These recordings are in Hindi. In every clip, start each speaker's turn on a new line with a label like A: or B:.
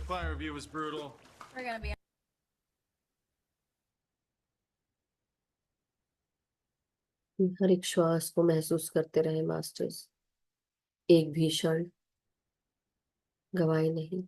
A: client review was brutal.
B: We're gonna be
C: हर एक श्वास को महसूस करते रहे मास्टर्स, एक भी क्षण गवाए नहीं।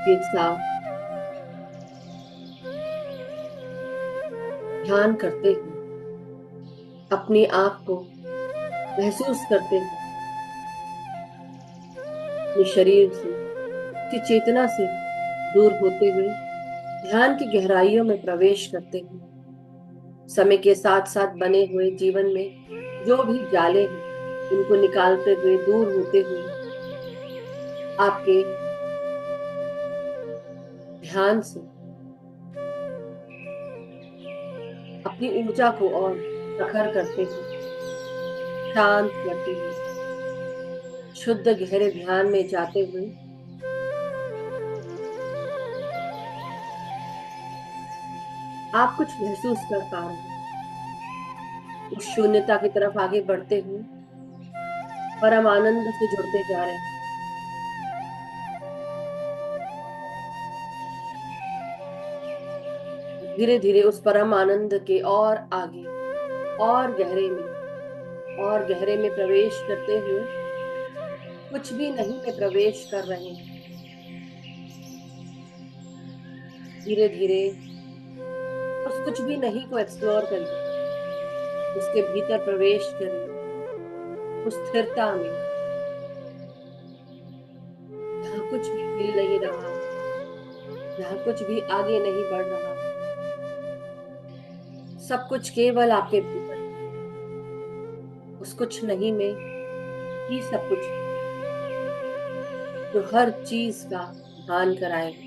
C: के साथ ध्यान करते हुए, अपने आप को महसूस करते हुए, अपने शरीर से, की चेतना से दूर होते हुए, ध्यान की गहराइयों में प्रवेश करते हुए, समय के साथ साथ बने हुए जीवन में जो भी जाले हैं उनको निकालते हुए, दूर होते हुए, आपके ध्यान से अपनी ऊर्जा को और प्रखर करते हुए, शांत करते हुए, शुद्ध गहरे ध्यान में जाते हुए, आप कुछ महसूस कर पा रहे हैं। उस शून्यता की तरफ आगे बढ़ते हुए परम आनंद से जुड़ते जा रहे हैं। धीरे धीरे उस परम आनंद के और आगे, और गहरे में, और गहरे में प्रवेश करते हुए, कुछ भी नहीं में प्रवेश कर रहे हैं। धीरे धीरे उस कुछ भी नहीं को एक्सप्लोर करिए, उसके भीतर प्रवेश करिए, उस स्थिरता में जहाँ कुछ भी हिल नहीं रहा, जहाँ कुछ भी आगे नहीं बढ़ रहा, सब कुछ केवल आपके भीतर है। उस कुछ नहीं में ही सब कुछ है, जो हर चीज का भान कराएगा।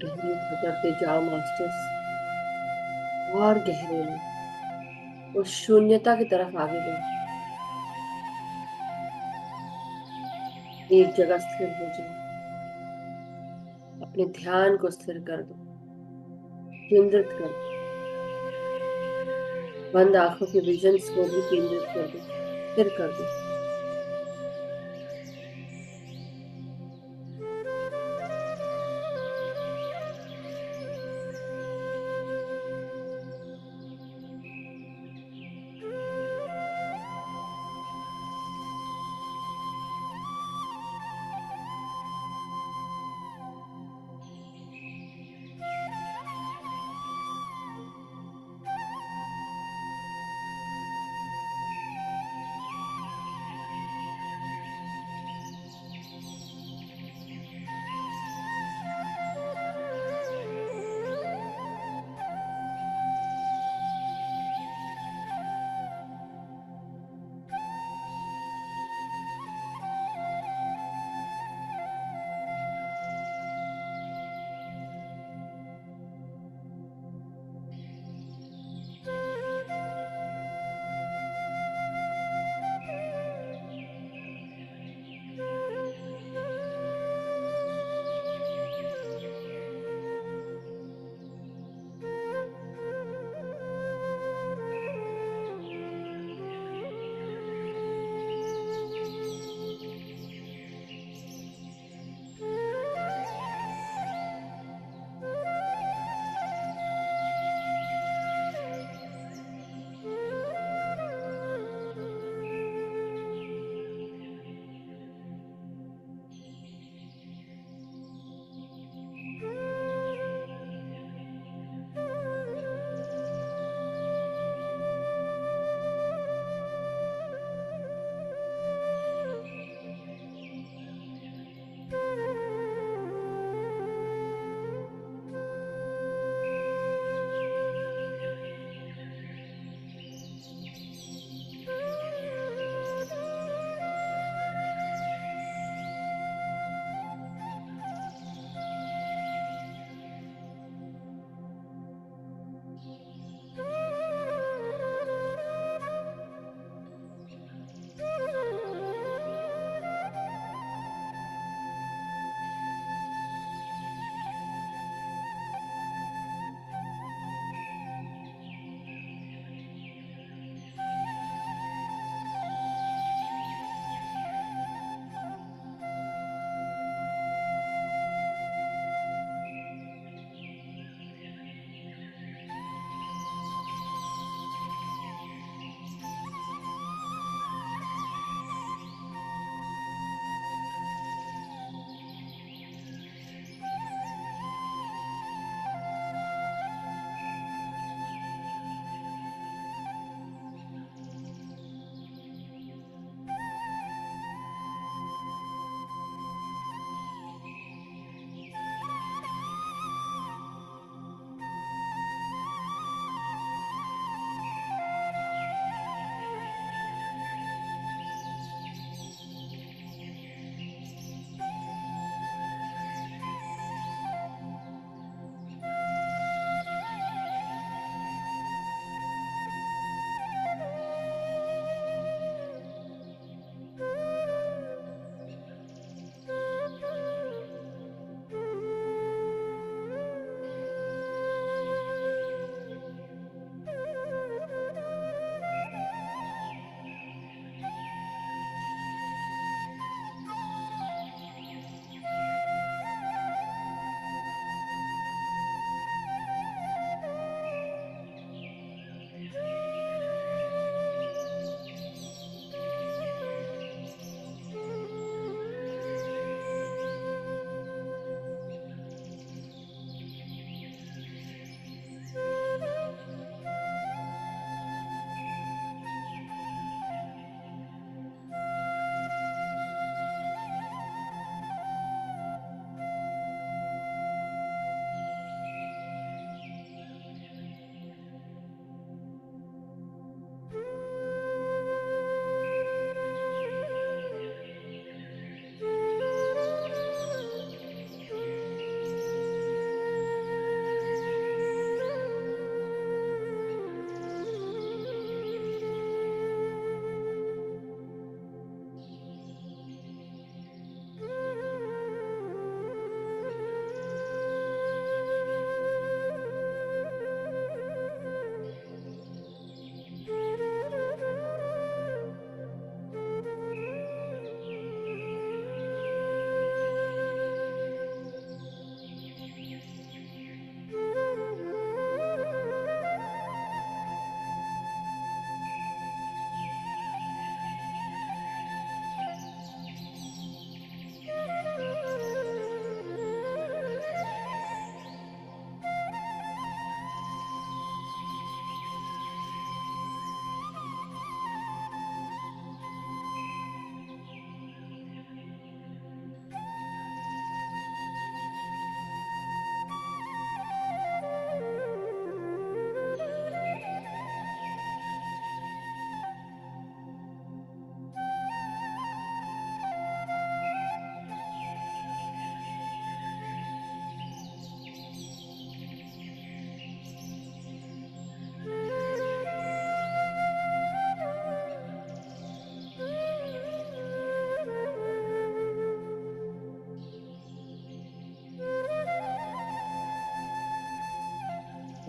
C: गहरे उतरते जाओ मास्टर्स, और गहरे में उस शून्यता की तरफ आगे बढ़ो। एक जगह स्थिर हो जाओ, अपने ध्यान को स्थिर कर दो, केंद्रित कर दो। बंद आंखों के विजन्स को भी केंद्रित कर दो, स्थिर कर दो।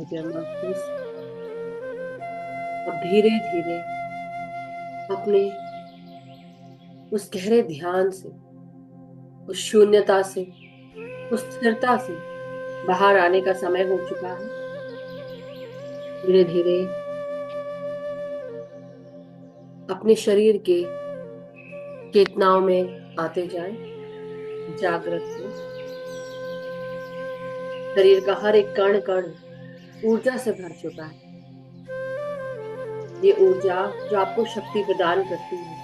C: डियर मास्टर्स, अब धीरे धीरे अपने उस गहरे ध्यान से, उस शून्यता से, उस स्थिरता से बाहर आने का समय हो चुका है। धीरे धीरे अपने शरीर के चेतनाओं में आते जाएं, जागृत हो। शरीर का हर एक कण कण ऊर्जा से भर चुका है। ये ऊर्जा जो आपको शक्ति प्रदान करती है,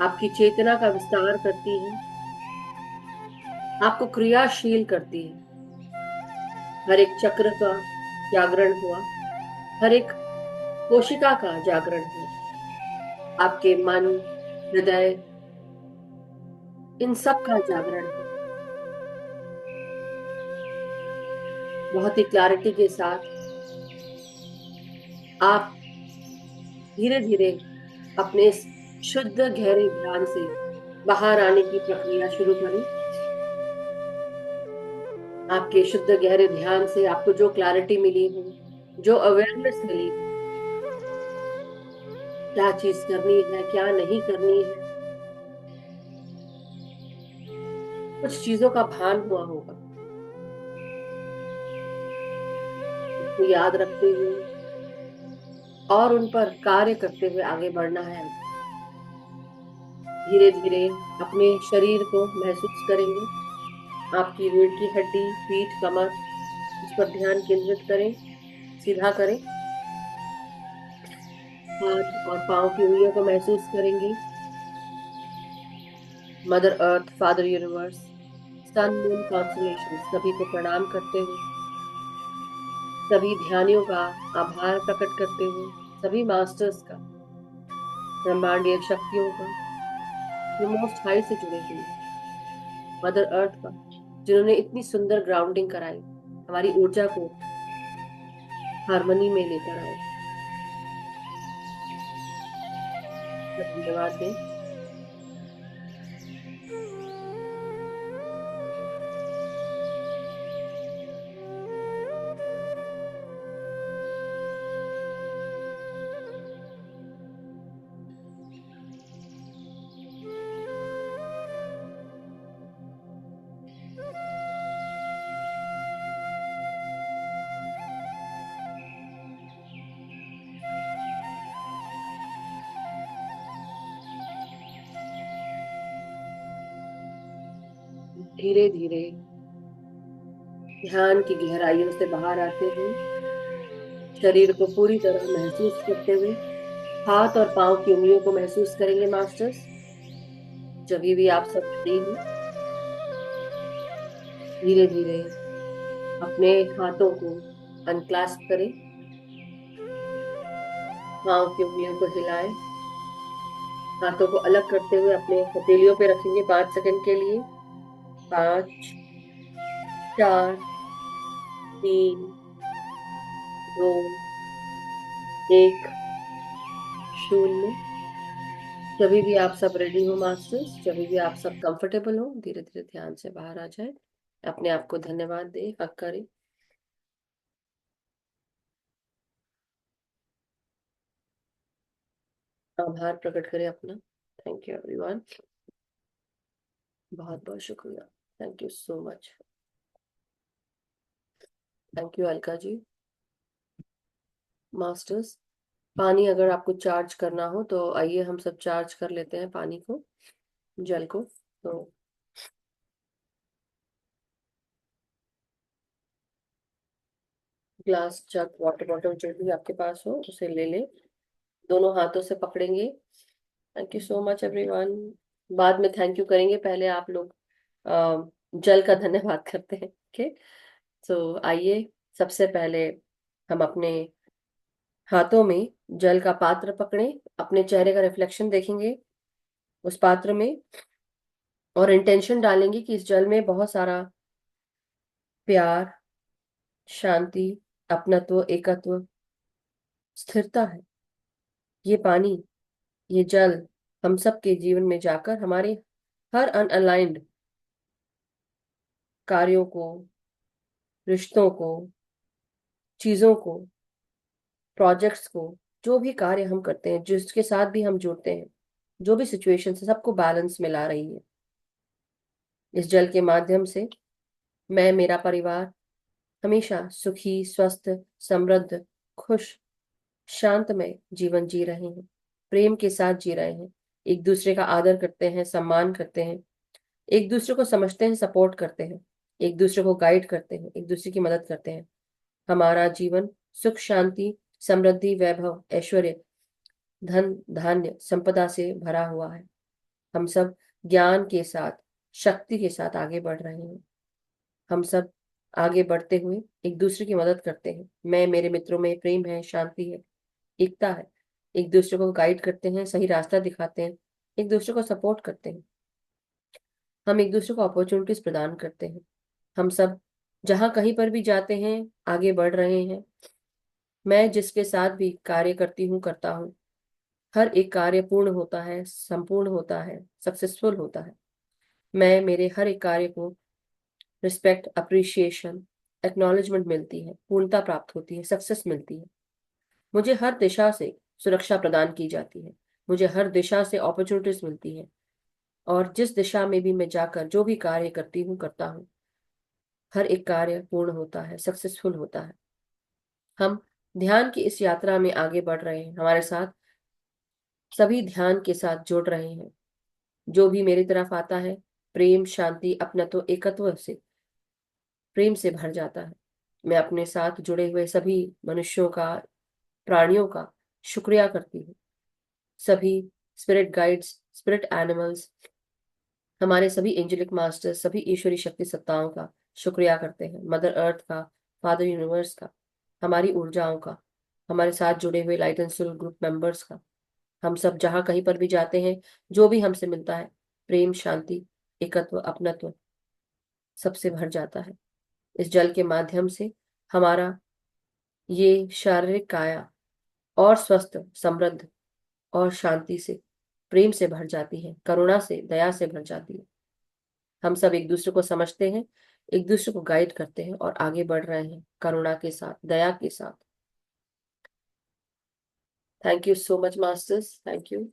C: आपकी चेतना का विस्तार करती है, आपको क्रियाशील करती है। हर एक चक्र का जागरण हुआ, हर एक कोशिका का जागरण हुआ। आपके मन, हृदय, इन सब का जागरण हुआ। बहुत ही क्लैरिटी के साथ आप धीरे धीरे अपने इस शुद्ध गहरे ध्यान से बाहर आने की प्रक्रिया शुरू करें। आपके शुद्ध गहरे ध्यान से आपको जो क्लैरिटी मिली हो, जो अवेयरनेस मिली हो, क्या चीज करनी है, क्या नहीं करनी है, कुछ चीजों का भान हुआ होगा। उसको याद रखते हुए और उन पर कार्य करते हुए आगे बढ़ना है। धीरे धीरे अपने शरीर को महसूस करेंगे। आपकी रीढ़ की हड्डी, पीठ, कमर, इस पर ध्यान केंद्रित करें, सीधा करें। हाथ और पांव की उंगलियों को महसूस करेंगे। मदर अर्थ, फादर यूनिवर्स, सन, मून, कॉन्स्टलेशन, सभी को प्रणाम करते हुए, सभी ध्यानियों का आभार प्रकट करते हुए, सभी मास्टर्स का, ब्रह्मांडीय शक्तियों का जो मोस्ट हाई से जुड़े हुए, मदर अर्थ का जिन्होंने इतनी सुंदर ग्राउंडिंग कराई, हमारी ऊर्जा को हारमोनी में लेकर आए। धन्यवाद दें। धीरे धीरे ध्यान की गहराइयों से बाहर आते हुए, शरीर को पूरी तरह महसूस करते हुए, हाथ और पांव की उंगलियों को महसूस करेंगे मास्टर्स। जब भी आप सब फ्री हो, धीरे धीरे अपने हाथों को अनक्लास्प करें, पांव की उंगलियों को हिलाएं, हाथों को अलग करते हुए अपने हथेलियों पे रखेंगे 5 सेकंड के लिए। 5, 4, 3, 2, 1, 0। जब भी आप सब रेडी हो मास्टर्स, जब भी आप सब कंफर्टेबल हो, धीरे धीरे ध्यान से बाहर आ जाए। अपने आप को धन्यवाद दें, हक करें। आभार प्रकट करें अपना। थैंक यू एवरीवन, बहुत बहुत शुक्रिया। Thank you so much. Thank you Alka ji. Masters, पानी अगर आपको चार्ज करना हो तो आइए हम सब चार्ज कर लेते हैं पानी को, जल को। तो ग्लास, जग, वाटर बॉटल जो भी आपके पास हो उसे ले लें, दोनों हाथों से पकड़ेंगे। Thank you so much everyone. बाद में थैंक यू करेंगे, पहले आप लोग जल का धन्यवाद करते हैं। ओके, तो आइए सबसे पहले हम अपने हाथों में जल का पात्र पकड़ें, अपने चेहरे का रिफ्लेक्शन देखेंगे उस पात्र में और इंटेंशन डालेंगे कि इस जल में बहुत सारा प्यार, शांति, अपनत्व, एकत्व, स्थिरता है। ये पानी, ये जल हम सबके जीवन में जाकर हमारे हर अनअलाइंड कार्यों को, रिश्तों को, चीजों को, प्रोजेक्ट्स को, जो भी कार्य हम करते हैं, जिसके साथ भी हम जुड़ते हैं, जो भी सिचुएशन है, सबको बैलेंस में ला रही है। इस जल के माध्यम से मैं, मेरा परिवार हमेशा सुखी, स्वस्थ, समृद्ध, खुश, शांतमय जीवन जी रहे हैं, प्रेम के साथ जी रहे हैं, एक दूसरे का आदर करते हैं, सम्मान करते हैं, एक दूसरे को समझते हैं, सपोर्ट करते हैं, एक दूसरे को गाइड करते हैं, एक दूसरे की मदद करते हैं। हमारा जीवन सुख, शांति, समृद्धि, वैभव, ऐश्वर्य, धन, धान्य, संपदा से भरा हुआ है। हम सब ज्ञान के साथ, शक्ति के साथ आगे बढ़ रहे हैं। हम सब आगे बढ़ते हुए एक दूसरे की मदद करते हैं। मैं, मेरे मित्रों में प्रेम है, शांति है, एकता है, एक दूसरे को गाइड करते हैं, सही रास्ता दिखाते हैं, एक दूसरे को सपोर्ट करते हैं। हम एक दूसरे को अपॉर्चुनिटीज प्रदान करते हैं। हम सब जहाँ कहीं पर भी जाते हैं, आगे बढ़ रहे हैं। मैं जिसके साथ भी कार्य करती हूँ, करता हूँ, हर एक कार्य पूर्ण होता है, संपूर्ण होता है, सक्सेसफुल होता है। मैं, मेरे हर एक कार्य को रिस्पेक्ट, अप्रिशिएशन, एक्नॉलेजमेंट मिलती है, पूर्णता प्राप्त होती है, सक्सेस मिलती है। मुझे हर दिशा से सुरक्षा प्रदान की जाती है, मुझे हर दिशा से अपॉर्चुनिटीज मिलती है, और जिस दिशा में भी मैं जाकर जो भी कार्य करती हूँ, करता हूँ, हर एक कार्य पूर्ण होता है, सक्सेसफुल होता है। हम ध्यान की इस यात्रा में आगे बढ़ रहे हैं, हमारे साथ सभी ध्यान के साथ जुड़ रहे हैं। जो भी मेरी तरफ आता है, प्रेम, शांति, अपनत्व, एकत्व से प्रेम से भर जाता है। मैं अपने साथ जुड़े हुए सभी मनुष्यों का, प्राणियों का शुक्रिया करती हूँ। सभी स्पिरिट गाइड्स, स्पिरिट एनिमल्स, हमारे सभी एंजेलिक मास्टर्स, सभी ईश्वरी शक्ति सत्ताओं का शुक्रिया करते हैं। मदर अर्थ का, फादर यूनिवर्स का, हमारी ऊर्जाओं का, हमारे साथ जुड़े हुए light and soul group members का। हम सब जहाँ कहीं पर भी जाते हैं, जो भी हमसे मिलता है, प्रेम, शांति, एकत्व, अपनत्व सबसे भर जाता है। इस जल के माध्यम से हमारा ये शारीरिक काया और स्वस्थ, समृद्ध और शांति से, प्रेम से भर जाती है, करुणा से, दया से भर जाती है। हम सब एक दूसरे को समझते हैं, एक दूसरे को गाइड करते हैं और आगे बढ़ रहे हैं करुणा के साथ, दया के साथ। Thank you so much masters, thank you.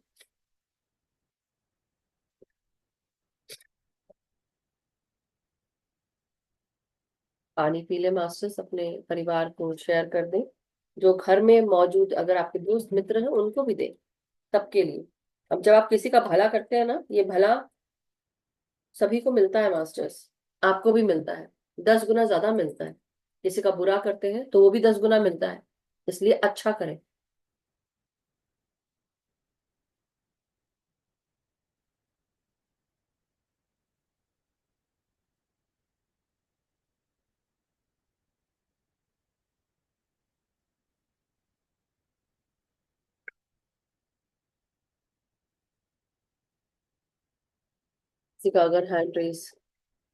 C: पानी पी ले मास्टर्स, अपने परिवार को शेयर कर दें। जो घर में मौजूद अगर आपके दोस्त मित्र हैं, उनको भी दें, सबके लिए। अब जब आप किसी का भला करते हैं ना, ये भला सभी को मिलता है मास्टर्स, आपको भी मिलता है, 10 गुना ज्यादा मिलता है। किसी का बुरा करते हैं तो वो भी 10 गुना मिलता है, इसलिए अच्छा करें। किसी का अगर हैंड रेस,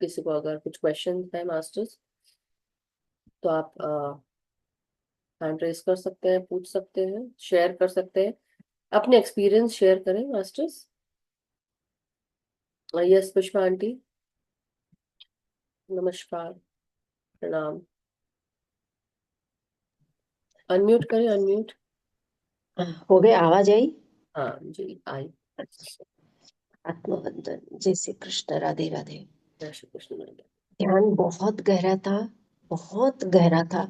C: किसी को अगर कुछ क्वेश्चन है मास्टर्स, तो आप हैंड रेस कर सकते हैं, पूछ सकते हैं, शेयर कर सकते हैं, अपने एक्सपीरियंस शेयर करें मास्टर्स। यस पुष्पा आंटी, नमस्कार, प्रणाम। अनम्यूट करें, अनम्यूट।
A: हो गए, आवाज आई।
C: हाँ जी, आई।
A: आत्मबंधन। जय श्री कृष्ण, राधे राधे।
C: जय श्री कृष्ण।
A: ध्यान बहुत गहरा था, बहुत गहरा था,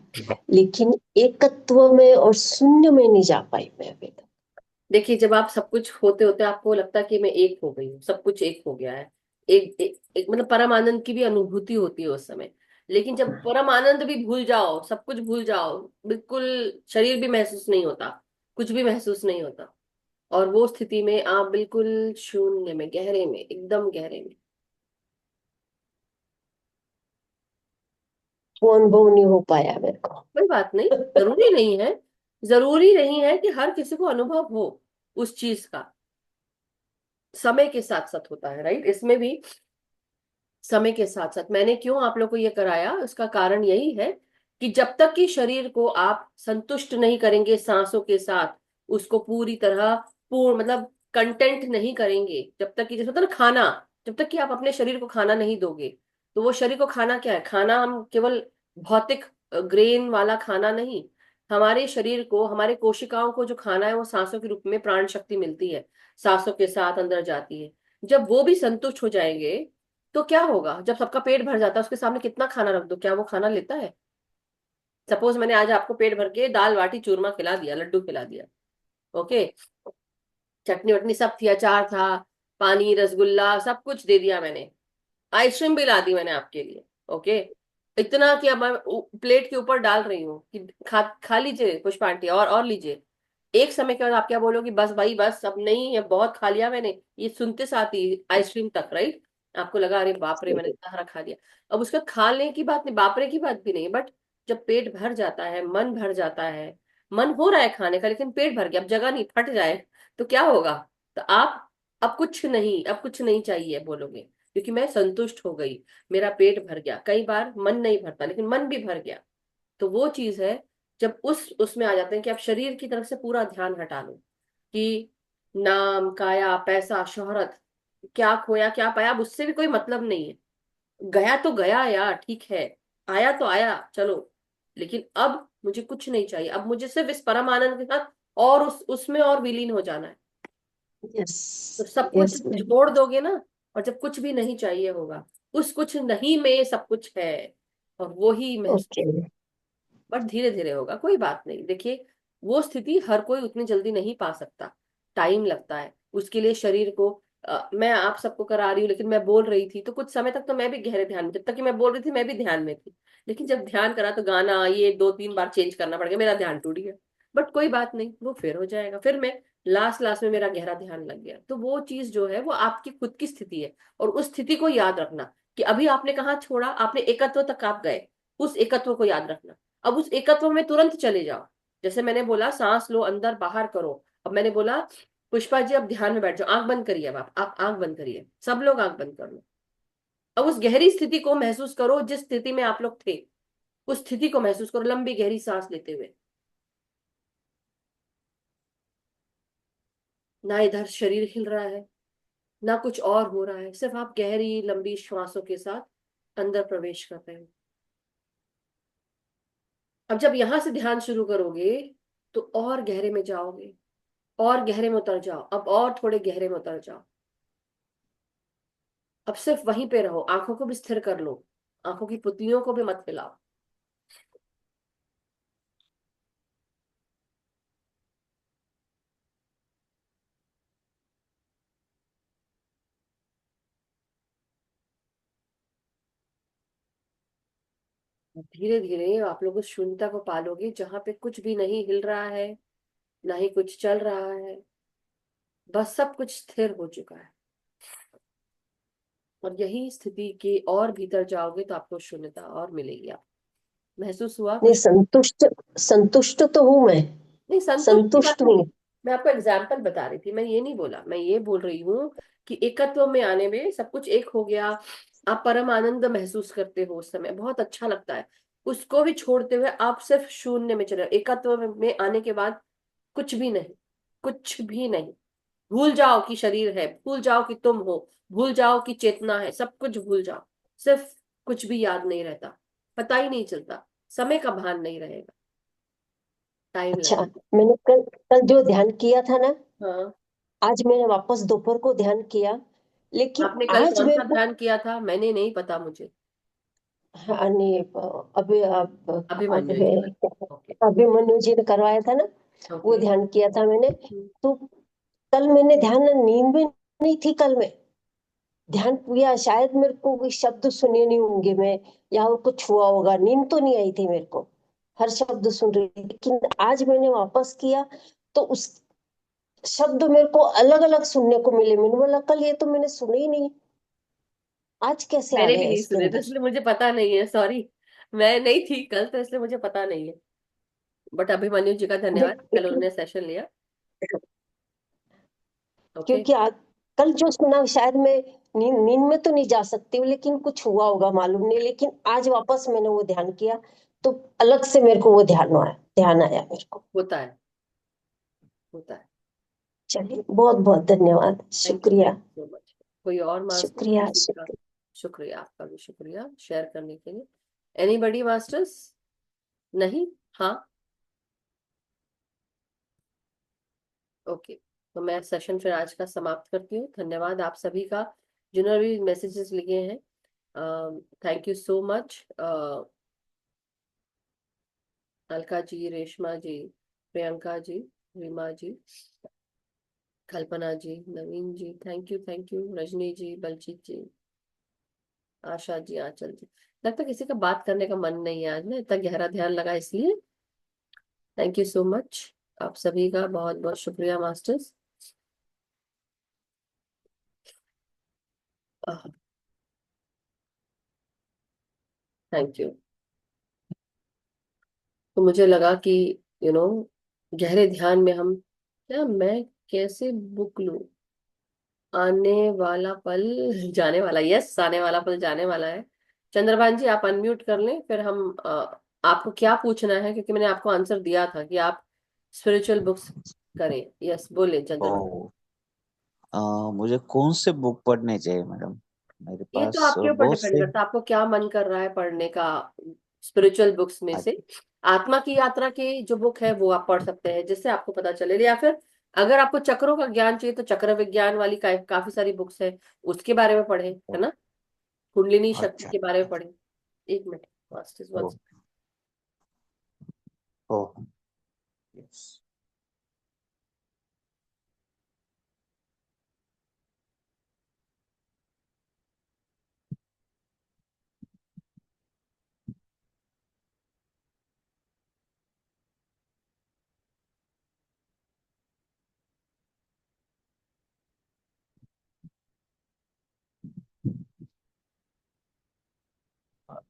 A: लेकिन एकत्व में और शून्य में नहीं जा पाई मैं अभी तक।
C: देखिए, जब आप सब कुछ होते होते आपको लगता है कि मैं एक हो गई हूँ, सब कुछ एक हो गया है, एक मतलब परम आनंद की भी अनुभूति होती है उस समय। लेकिन जब परम आनंद भी भूल जाओ, सब कुछ भूल जाओ, बिल्कुल शरीर भी महसूस नहीं होता, कुछ भी महसूस नहीं होता, और वो स्थिति में आप बिल्कुल शून्य में, गहरे में, एकदम गहरे में।
A: वो अनुभव नहीं हो पाया मेरे को।
C: कोई बात नहीं, जरूरी नहीं है, जरूरी नहीं है कि हर किसी को अनुभव हो उस चीज का। समय के साथ साथ होता है, राइट, इसमें भी समय के साथ साथ। मैंने क्यों आप लोग को ये कराया, उसका कारण यही है कि जब तक कि शरीर को आप संतुष्ट नहीं करेंगे सांसों के साथ, उसको पूरी तरह पूर्ण मतलब कंटेंट नहीं करेंगे, जब तक कि, जैसे होता है ना खाना, जब तक कि आप अपने शरीर को खाना नहीं दोगे, तो वो शरीर को खाना क्या है, खाना हम केवल भौतिक ग्रेन वाला खाना नहीं। हमारे शरीर को, हमारे कोशिकाओं को जो खाना है वो सांसों के रूप में प्राण शक्ति मिलती है, सांसों के साथ अंदर जाती है। जब वो भी संतुष्ट हो जाएंगे तो क्या होगा? जब सबका पेट भर जाता है, उसके सामने कितना खाना रख दो, क्या वो खाना लेता है? सपोज मैंने आज आपको पेट भर के दाल बाटी चूरमा खिला दिया, लड्डू खिला दिया, ओके, चटनी वटनी सब थी, अचार था, पानी, रसगुल्ला, सब कुछ दे दिया मैंने, आइसक्रीम भी ला दी मैंने आपके लिए, ओके, इतना कि अब मैं प्लेट के ऊपर डाल रही हूँ कि खा लीजिए पुष्पा आंटी, और लीजिए। एक समय के बाद आप क्या बोलोगे? बस भाई बस, अब नहीं, ये बहुत खा लिया मैंने, ये सुनते साथ ही आइसक्रीम तक, राइट? आपको लगा अरे बाप रे मैंने इतना सारा खा लिया। अब उसका खाने की बात नहीं, बाप रे की बात भी नहीं, बट जब पेट भर जाता है, मन भर जाता है, मन हो रहा है खाने का लेकिन पेट भर गया, अब जगह नहीं, फट जाए तो क्या होगा? तो आप अब कुछ नहीं, अब कुछ नहीं चाहिए बोलोगे, क्योंकि मैं संतुष्ट हो गई, मेरा पेट भर गया। कई बार मन नहीं भरता लेकिन मन भी भर गया। तो वो चीज है, जब उसमें आ जाते हैं कि आप शरीर की तरफ से पूरा ध्यान हटा लो कि नाम, काया, पैसा, शोहरत, क्या खोया क्या पाया, अब उससे भी कोई मतलब नहीं है। गया तो गया यार, ठीक है, आया तो आया, चलो, लेकिन अब मुझे कुछ नहीं चाहिए, अब मुझे सिर्फ इस परम आनंद के साथ और उसमें और विलीन हो जाना है।
A: यस।
C: तो सब कुछ
A: यस मैम।
C: छोड़ दोगे ना, और जब कुछ भी नहीं चाहिए होगा, उस कुछ नहीं में सब कुछ है, और वो ही
A: ओके।
C: महसूस, बट धीरे धीरे होगा, कोई बात नहीं। देखिए, वो स्थिति हर कोई उतनी जल्दी नहीं पा सकता, टाइम लगता है उसके लिए शरीर को। मैं आप सबको करा रही हूँ, लेकिन मैं बोल रही थी तो कुछ समय तक तो मैं भी गहरे ध्यान में, जब तक कि मैं बोल रही थी मैं भी ध्यान में थी, लेकिन जब ध्यान करा तो गाना ये 2-3 बार चेंज करना पड़ गया, मेरा ध्यान टूट गया। बट कोई बात नहीं, वो फिर हो जाएगा, फिर मैं लास्ट लास्ट में मेरा गहरा ध्यान लग गया। तो वो चीज जो है वो आपकी खुद की स्थिति है, और उस स्थिति को याद रखना कि अभी आपने कहाँ छोड़ा, आपने एकत्व तक आप गए, उस एकत्व को याद रखना। अब उस एकत्व में तुरंत चले जाओ। जैसे मैंने बोला सांस लो, अंदर बाहर करो। अब मैंने बोला पुष्पा जी अब ध्यान में बैठ जाओ, आंख बंद करिए, अब आप आंख बंद करिए, सब लोग आंख बंद कर लो। अब उस गहरी स्थिति को महसूस करो जिस स्थिति में आप लोग थे, उस स्थिति को महसूस करो, लंबी गहरी सांस लेते हुए। ना इधर शरीर हिल रहा है, ना कुछ और हो रहा है, सिर्फ आप गहरी लंबी श्वासों के साथ अंदर प्रवेश कर रहे हो। अब जब यहां से ध्यान शुरू करोगे तो और गहरे में जाओगे, और गहरे में उतर जाओ, अब और थोड़े गहरे में उतर जाओ। अब सिर्फ वहीं पे रहो, आंखों को भी स्थिर कर लो, आंखों की पुतलियों को भी मत हिलाओ। धीरे धीरे आप लोग उस शून्यता को पालोगे जहां पे कुछ भी नहीं हिल रहा है, ना ही कुछ चल रहा है, बस सब कुछ स्थिर हो चुका है। और यही स्थिति के और भीतर जाओगे तो आपको शून्यता और मिलेगी। आप महसूस हुआ
A: नहीं,
C: कुछ?
A: संतुष्ट, संतुष्ट तो हूं मैं।
C: नहीं, संतुष्ट की बात
A: संतुष्ट
C: नहीं,
A: हूँ।
C: मैं आपको एग्जाम्पल बता रही थी, मैं ये नहीं बोला, मैं ये बोल रही हूँ कि एकत्व में आने में सब कुछ एक हो गया, आप परम आनंद महसूस करते हो, उस समय बहुत अच्छा लगता है। उसको भी छोड़ते हुए आप सिर्फ शून्य में चले, एकत्व में आने के बाद कुछ भी नहीं, कुछ भी नहीं। भूल जाओ कि शरीर है, भूल जाओ कि तुम हो, भूल जाओ कि चेतना है, सब कुछ भूल जाओ। सिर्फ कुछ भी याद नहीं रहता, पता ही नहीं चलता, समय का भान नहीं रहेगा, टाइम
A: अच्छा,
C: लगेगा।
A: मैंने कल कल जो ध्यान किया था ना,
C: हाँ,
A: आज मैंने वापस दोपहर को ध्यान किया, लेकिन
C: आपने कल
A: आज
C: कौन
A: मेरे
C: सा
A: को,
C: ध्यान किया था? मैंने नहीं पता मुझे।
A: हाँ, नहीं, अभी अब आज
C: अभिमन्यु जी
A: है,
C: का, ओके।
A: अभिमन्यु जी ने करवाया था ना, वो
C: ओके।
A: ध्यान किया था मैंने। तो कल मैंने ध्यान, नींद में नहीं थी कल मैं, ध्यान किया, शायद मेरे को कोई शब्द सुने नहीं होंगे मैं, या और कुछ हुआ होगा, नींद तो नहीं आई थी मेरे को, हर शब्द सुन रही थी। लेकिन आज मैंने वापस किया तो उस शब्द मेरे को अलग अलग सुनने को मिले, मैंने बोला कल ये तो मैंने सुने ही नहीं, आज कैसे आ
C: मैंने भी
A: गया
C: नहीं
A: इसके
C: सुने तो
A: अंदर।
C: इसलिए मुझे पता नहीं है, सॉरी, मैं नहीं थी कल तो इसलिए मुझे पता नहीं है। बट अभिमन्यु जी का धन्यवाद, कल
A: लेकिन
C: उन्होंने सेशन लिया। ओके।
A: क्योंकि आज, कल जो सुना शायद मैं नींद में तो नहीं जा सकती हूँ, लेकिन कुछ हुआ होगा मालूम नहीं, लेकिन आज वापस मैंने वो ध्यान किया तो अलग से मेरे को वो ध्यान आया मेरे को।
C: होता है, होता है।
A: चलिए, बहुत बहुत धन्यवाद,
C: थैंक यू,
A: शुक्रिया।
C: Thank you so much. कोई और मास्टर
A: शुक्रिया,
C: किसी का?
A: शुक्रिया।
C: शुक्रिया, आपका भी शुक्रिया शेयर करने के लिए। Anybody masters? नहीं? हाँ, ओके। तो मैं सेशन फिर आज का समाप्त करती हूँ। धन्यवाद आप सभी का, जिन्होंने भी मैसेजेस लिखे हैं। Thank you so much. Alka ji, Reshma ji, Priyanka ji, Reema ji, Kalpana ji, Naveen ji, thank you, Rajni ji, Baljeet ji, Asha ji, Aanchal ji. लगता है किसी का बात करने का मन नहीं है आज ना, इतना गहरा ध्यान लगा इसलिए। Thank you so much. आप सभी का बहुत बहुत शुक्रिया मास्टर्स। Thank you. तो मुझे लगा कि यू नो गहरे ध्यान में हम, क्या मैं कैसे बुक लूं, आने वाला पल जाने वाला, यस, आने वाला पल जाने वाला है। चंद्रभान जी आप अनम्यूट कर लें, फिर हम आपको क्या पूछना है, क्योंकि मैंने आपको आंसर दिया था कि आप स्पिरिचुअल बुक्स करें। यस, बोले चंद्रभान।
B: ओ, मुझे कौन से बुक पढ़ने चाहिए मैडम? मेरे
C: ये तो
B: पास
C: आपके ऊपर
B: बहुत
C: डिपेंड
B: से।
C: करता है, आपको क्या मन कर रहा है पढ़ने का। स्पिरिचुअल बुक्स में से आत्मा की यात्रा की जो बुक है वो आप पढ़ सकते हैं, जिससे आपको पता चले। या फिर अगर आपको चक्रों का ज्ञान चाहिए तो चक्र विज्ञान वाली काफी सारी बुक्स है, उसके बारे में पढ़े, है ना। कुंडलिनी शक्ति
B: अच्छा।
C: के बारे में पढ़े। एक मिनट मास्टर्स, वन
B: ओ, ओ, यस।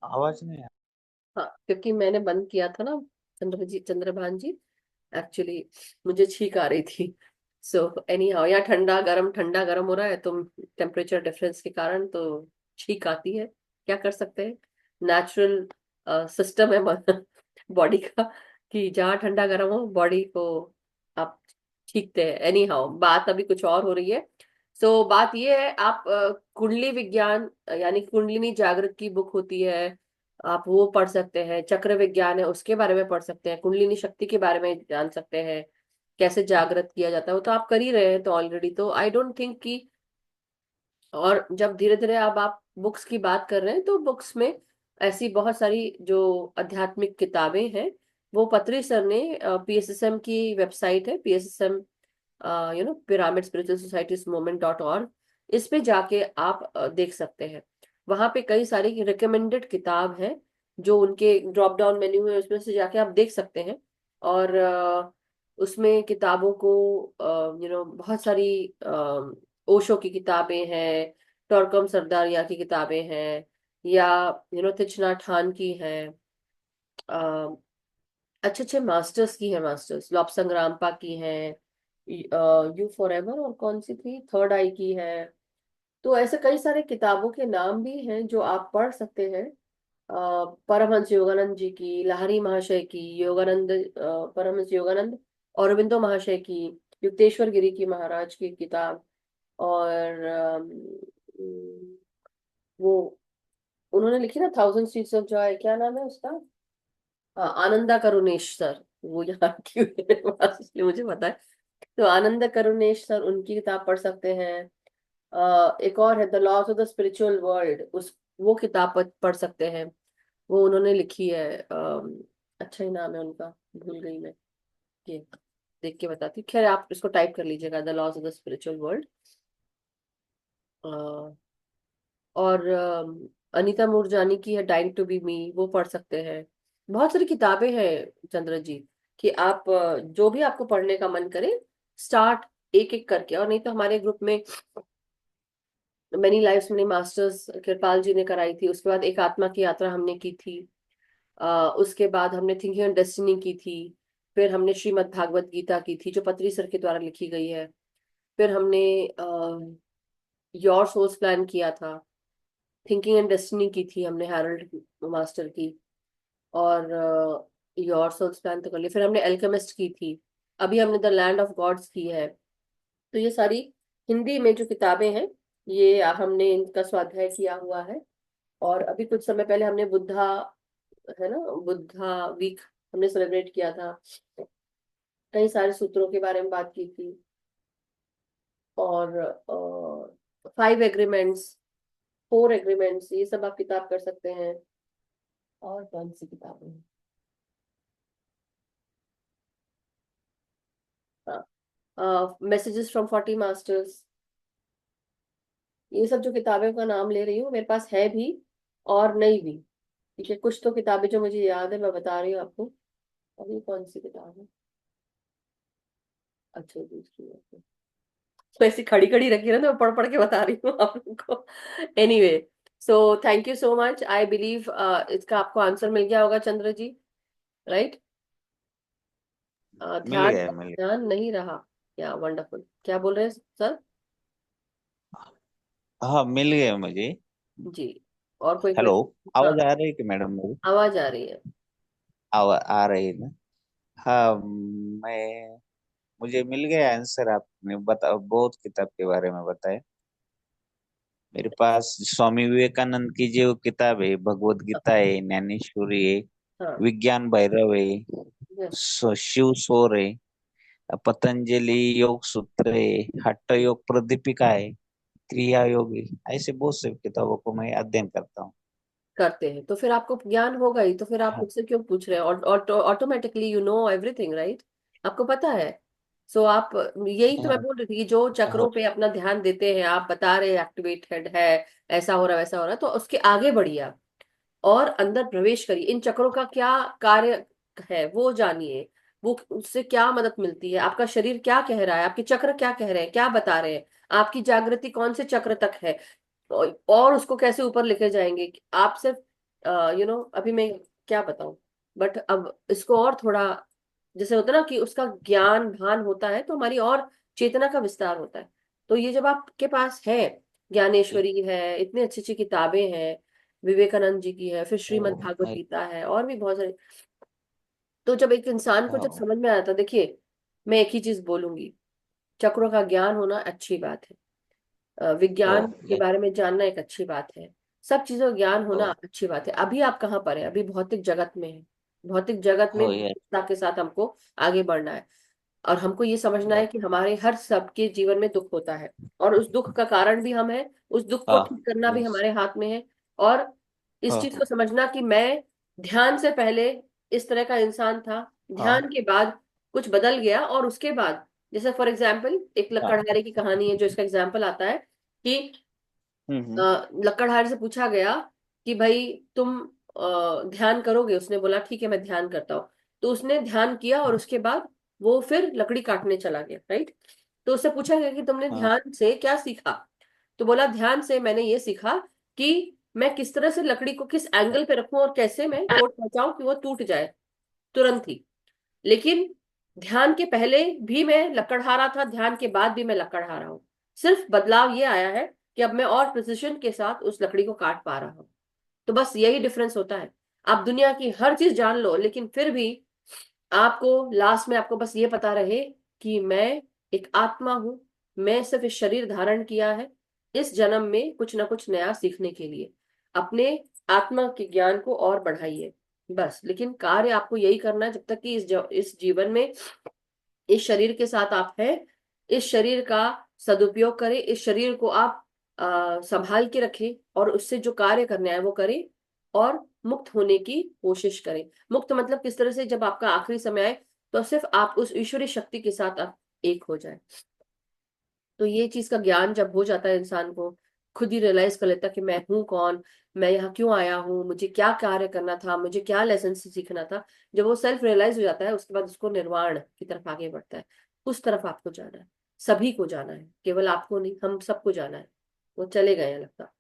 B: आवाज नहीं
C: हाँ, क्योंकि मैंने बंद किया था ना चंद्रभान जी, एक्चुअली मुझे छींक आ रही थी। सो एनी हाउ, यहाँ ठंडा गरम हो रहा है, तो टेम्परेचर डिफरेंस के कारण तो छींक आती है। क्या कर सकते हैं, नेचुरल सिस्टम है बॉडी का, कि जहाँ ठंडा गरम हो बॉडी को आप छींकते हैं। एनी हाउ, बात अभी कुछ और हो रही है। सो बात ये है, आप कुंडली विज्ञान यानी कुंडलिनी जागृत की बुक होती है, आप वो पढ़ सकते हैं। चक्र विज्ञान है, उसके बारे में पढ़ सकते हैं। कुंडलिनी शक्ति के बारे में जान सकते हैं, कैसे जागृत किया जाता है। वो तो आप कर ही रहे हैं तो ऑलरेडी, तो आई डोंट थिंक कि। और जब धीरे धीरे अब आप बुक्स की बात कर रहे हैं, तो बुक्स में ऐसी बहुत सारी जो आध्यात्मिक किताबें हैं, वो पत्री सर ने, पीएसएसएम की वेबसाइट है, पीएसएसएम पिरामिड स्पिरिचुअल सोसाइटीज मूवमेंट.org, इस पे जाके आप देख सकते हैं। वहां पे कई सारी रिकमेंडेड किताब है, जो उनके ड्रॉप डाउन मेन्यू है, उसमें से जाके आप देख सकते हैं। और उसमें किताबों को बहुत सारी ओशो की किताबें हैं, टॉरकम सरदारिया की किताबें हैं, या थिच नैट हन की हैं, अच्छे अच्छे मास्टर्स की है, मास्टर्स लॉब्संग रामपा की है, यू फॉर एवर, और कौन सी थी, थर्ड आई की है। तो ऐसे कई सारे किताबों के नाम भी हैं जो आप पढ़ सकते हैं। परमहंस योगानंद जी की, लाहिरी महाशय की, योगानंद, परमहंस योगानंद औरबिंदो महाशय की, युक्तेश्वर गिरी की महाराज की किताब, और वो उन्होंने लिखी ना थाउजेंड स्ट्रीट्स ऑफ जॉय, क्या नाम है उसका, आनंदा करुणेश सर, वो यहाँ की हुई है मेरे पास, इसलिए मुझे पता है। तो आनंद करुणेश सर, उनकी किताब पढ़ सकते हैं। एक और है the laws of the spiritual world, उस वो किताब पढ़ सकते हैं। वो उन्होंने लिखी है, अच्छा ही नाम है उनका, भूल गई मैं, ये देख के बताती हूँ। खैर आप इसको टाइप कर लीजिएगा, the laws of the spiritual world. और अनीता मूरजानी की है डाइंग टू बी मी, वो पढ़ सकते हैं। बहुत सारी किताबें हैं चंद्र जी, कि आप जो भी आपको पढ़ने का मन करे, स्टार्ट एक एक करके। और नहीं तो हमारे ग्रुप में मैनी लाइफ्स मैनी मास्टर्स कृपाल जी ने कराई थी, उसके बाद एक आत्मा की यात्रा हमने की थी, उसके बाद हमने थिंकिंग ऑन डेस्टिनी की थी, फिर हमने श्रीमद् भागवत गीता की थी, जो पत्री सर के द्वारा लिखी गई है। फिर हमने योर सोल्स प्लान किया था, थिंकिंग एंड डेस्टिनी की थी हमने हैरोल्ड मास्टर की, और योर सोल्स प्लान तो कर लिया। फिर हमने एल्केमिस्ट की थी, अभी हमने द लैंड ऑफ गॉड्स की है। तो ये सारी हिंदी में जो किताबें हैं, ये हमने इनका स्वाध्याय किया हुआ है। और अभी कुछ समय पहले हमने बुद्धा, है ना, बुद्धा वीक हमने सेलिब्रेट किया था, कई सारे सूत्रों के बारे में बात की थी, और 5 एग्रीमेंट्स, 4 एग्रीमेंट्स, ये सब आप किताब कर सकते हैं। और कौन सी किताबें हैं? मैसेजेस फ्रॉम 40 मास्टर्स, ये सब जो किताबें का नाम ले रही हूँ मेरे पास है भी और नहीं भी, ठीक है। कुछ तो किताबें जो मुझे याद है मैं बता रही हूँ आपको। अभी कौन सी किताब है? अच्छा, दूसरी है। तो ऐसी खड़ी खड़ी रखी है ना, तो मैं पढ़ पढ़ के बता रही हूँ आप लोगों को। Anyway, so thank you so much. I believe इसका आपको आंसर मिल गया होगा चंद्र जी, राइट?
B: मिल
C: ध्यान
B: गया, मिल गया।
C: ध्यान नहीं रहा, या वंडरफुल, क्या बोल रहे हैं सर?
B: हाँ, मिल गया मुझे।
C: जी, और कोई
B: हेलो,
C: क्वेश्चन? हाँ,
B: आवाज आ रही है कि मैडम मेरी?
C: आवाज आ रही है।
B: आ रही है ना? हाँ, मैं मुझे मिल गया आंसर। आपने बता बहुत किताब के बारे में बताया। मेरे पास स्वामी विवेकानंद की जो किताब है, भगवत गीता है, ज्ञानेश्वरी है,
C: हाँ,
B: विज्ञान भैरव है,
C: यस,
B: शिव सौर है, पतंजलि योग सूत्र है, हठ योग प्रदीपिका है, क्रिया योग है। ऐसे बहुत से किताबों को मैं अध्ययन करता हूँ।
C: करते हैं तो फिर आपको ज्ञान होगा ही, तो फिर आप
B: हाँ,
C: मुझसे क्यों पूछ रहे हैं? Automatically you know everything, right? आपको पता है। सो आप, यही तो मैं
B: हाँ,
C: बोल रही थी कि जो
B: हाँ,
C: चक्रों पे अपना ध्यान देते हैं, आप बता रहे एक्टिवेटेड है, ऐसा हो रहा वैसा हो रहा, तो उसके आगे बढ़िए आप, और अंदर प्रवेश करिए। इन चक्रों का क्या कार्य है वो जानिए, वो उससे क्या मदद मिलती है, आपका शरीर क्या कह रहा है, आपके चक्र क्या कह रहे हैं, क्या बता रहे हैं, आपकी जागृति कौन से चक्र तक है, और उसको कैसे ऊपर लेके जाएंगे। आप सिर्फ अभी मैं क्या बताऊं, बट अब इसको और थोड़ा, जैसे होता है ना कि उसका ज्ञान भान होता है तो हमारी और चेतना का विस्तार होता है। तो ये जब आपके पास है, ज्ञानेश्वरी है, इतनी अच्छी अच्छी किताबें हैं, विवेकानंद जी की है, फिर श्रीमद् भागवत
B: हाँ,
C: गीता है, और भी बहुत सारे। तो जब एक इंसान को जब
B: हाँ,
C: समझ में आता, देखिए मैं एक ही चीज बोलूंगी, चक्रों का ज्ञान होना अच्छी बात है, विज्ञान के
B: यस,
C: बारे में जानना एक अच्छी बात है, सब चीजों का ज्ञान होना
B: ओ,
C: अच्छी बात है। अभी आप कहाँ पर है? अभी भौतिक जगत में है। भौतिक जगत में
B: ओ, यस,
C: भौतिकता के साथ हमको आगे बढ़ना है, और हमको ये समझना है कि हमारे हर सबके जीवन में दुख होता है, और उस दुख का कारण भी हम है, उस दुख को
B: हाँ,
C: ठीक करना भी
B: यस,
C: हमारे हाथ में है। और इस चीज
B: हाँ,
C: को समझना कि मैं ध्यान से पहले इस तरह का इंसान था,
B: हाँ,
C: ध्यान के बाद कुछ बदल गया, और उसके बाद, जैसे फॉर एग्जाम्पल एक
B: हाँ,
C: लकड़हारे की कहानी है जो इसका एग्जाम्पल आता है कि
B: हम्म,
C: लकड़हारे से पूछा गया कि भाई तुम ध्यान करोगे? उसने बोला ठीक है मैं ध्यान करता हूँ। तो उसने ध्यान किया, और उसके बाद वो फिर लकड़ी काटने चला गया, राइट? तो उससे पूछा गया कि तुमने
B: हाँ,
C: ध्यान से क्या सीखा? तो बोला ध्यान से मैंने ये सीखा कि मैं किस तरह से लकड़ी को किस एंगल पे रखूं और कैसे मैं चोट पहुंचाऊं कि वो टूट जाए तुरंत ही। लेकिन ध्यान के पहले भी मैं लकड़हारा था, ध्यान के बाद भी मैं लकड़हारा हूँ। सिर्फ बदलाव ये आया है कि अब मैं और प्रिसिशन के साथ उस लकड़ी को काट पा रहा हूँ। तो बस यही डिफरेंस होता है। आप दुनिया की हर चीज जान लो, लेकिन फिर भी आपको लास्ट में आपको बस ये पता रहे कि मैं एक आत्मा हूं, मैं सिर्फ इस शरीर धारण किया है इस जन्म में कुछ ना कुछ नया सीखने के लिए। अपने आत्मा के ज्ञान को और बढ़ाइए बस। लेकिन कार्य आपको यही करना है, जब तक कि इस जीवन में इस शरीर के साथ आप हैं, इस शरीर का सदुपयोग करें, इस शरीर को आप संभाल के रखें, और उससे जो कार्य करना है वो करें, और मुक्त होने की कोशिश करें। मुक्त मतलब किस तरह से, जब आपका आखिरी समय आए तो सिर्फ आप उस ईश्वरी शक्ति के साथ आप एक हो जाए। तो ये चीज का ज्ञान जब हो जाता है इंसान को, खुद ही रियलाइज कर लेता है कि मैं हूँ कौन, मैं यहाँ क्यों आया हूँ, मुझे क्या कार्य करना था, मुझे क्या लेसन से सीखना था। जब वो सेल्फ रियलाइज हो जाता है उसके बाद उसको निर्वाण की तरफ आगे बढ़ता है। उस तरफ आपको जाना है, सभी को जाना है, केवल आपको नहीं, हम सबको जाना है। वो चले गए हैं लगता।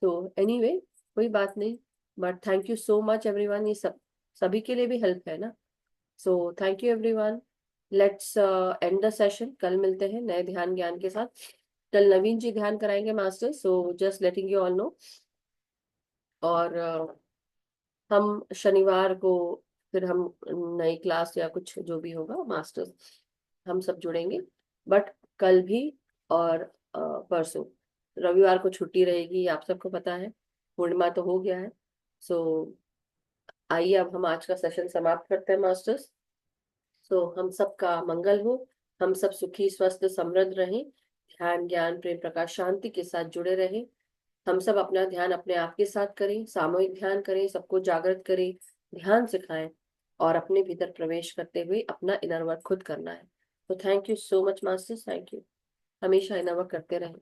C: तो एनीवे, कोई बात नहीं, but thank you so much everyone. ये सब सभी के लिए भी हेल्प है ना। So thank you everyone. Let's end the session. कल मिलते हैं नए ध्यान ज्ञान के साथ। कल नवीन जी ध्यान कराएंगे master, so just letting you all know. और हम शनिवार को फिर हम नई क्लास या कुछ जो भी होगा मास्टर, हम सब जुड़ेंगे। बट कल भी, और परसों, रविवार को छुट्टी रहेगी, आप सबको पता है, पूर्णिमा तो हो गया है। सो आइए अब हम आज का सेशन समाप्त करते हैं मास्टर्स। तो हम सबका मंगल हो, हम सब सुखी स्वस्थ समृद्ध रहें, ध्यान ज्ञान प्रेम प्रकाश शांति के साथ जुड़े रहें। हम सब अपना ध्यान अपने आप के साथ करें, सामूहिक ध्यान करें, सबको जागृत करें, ध्यान सिखाएं और अपने भीतर प्रवेश करते हुए अपना इनर वर्क खुद करना है। तो thank you so much masters, thank you. हमेशा इनर वर्क करते रहें।